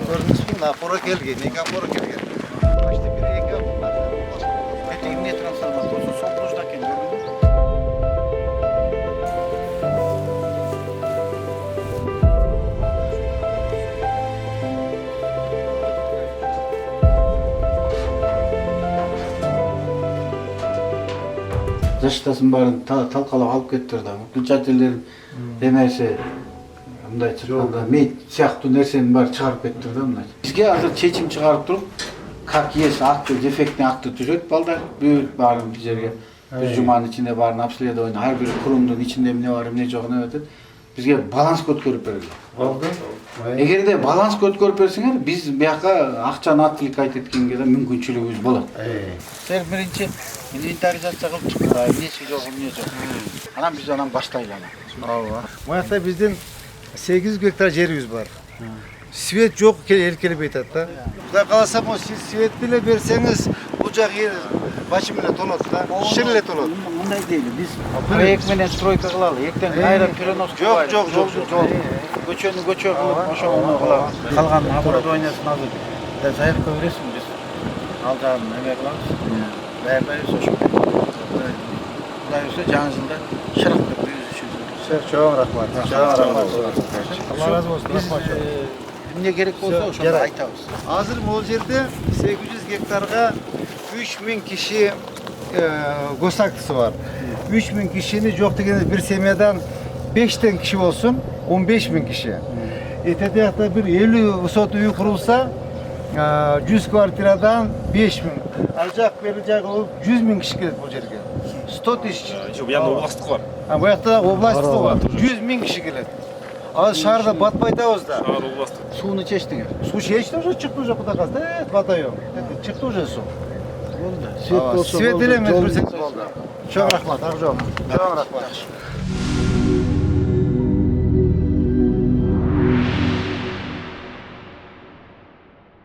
Gördünüz mü? Napora kelgen, iki apora kelgen. Kaçtı biri iki apora. Eteğimde transformasyon sokmuş gördün mü? Zaştasın barın talkalap alıp gettirdi. Gülçatelerin demesi mындай çıkanda meyit сияқты нерсенин баары чыгарып кетти да мындай. Бизге азыр чечим чыгарып туруп, как есть акты, дефектный акты түзөт балдар, бүт баарын бир жерге бир жуманын ичинде баарын обследование, ар бир курумдун ичинде эмне бар, эмне жок эме өтөт. Бизге баланс көткөрүп берилет. Oldu. Эгерде баланс көткөрүп берсеңер, биз бияка акчаны отвлекать эткенге да мүмкүнчүлүгүбүз болот. Сен биринчи инвентаризация кылып чыгара, эмнеси жок, эмне жок. Анан биз баштайлы ана. Ооба. Мынакта биздин 800 гектар жерибиз бар. Свет жок, келип айтат да. Кудай кааласа, сиз свет деле берсеңиз, бул жак эл башы менен толот да. Шир эле толот. Мындай дейли, биз проект менен стройка кылалы. Эктен кайра перенос кылбайбыз. Жок. Көчөнү көчө кылып, ошону кылабыз. Калган оборудованиясын азыр заявка бересиң биз. Ал жагын эме кылабыз. Даярдайбыз ошо. Кудай буюрса жаңы жылда шырактап берүүбүз. Чоң рахмат. Allah razı olsun. Biz ne gerek olsa ошондо айтабыз. Азыр могул жерде 800 гектарга 3000 киши госактысы бар. 3000 кишини жок дегенде бир семьядан 5тен киши болсун, 15000 киши. Этедеякта бир 50 высот үй курулса, 100 квартирадан 5000. Ал жак бери жак 100.000 киши келет бул жерге. 100 тысяч. Bu yanda областтық бар. Бу жакта областтык бар. 100.000 киши келет. Ал шаарда батпай атабыз да. Шаар областтық. Сууну чечтиңер. Су чечти уже, чыкты уже куда калды. Батаем. Чыкты уже су. Свет болсо. Свет эле эмес берсеңиз болду. Чоң рахмат, ак жол. Чоң рахмат.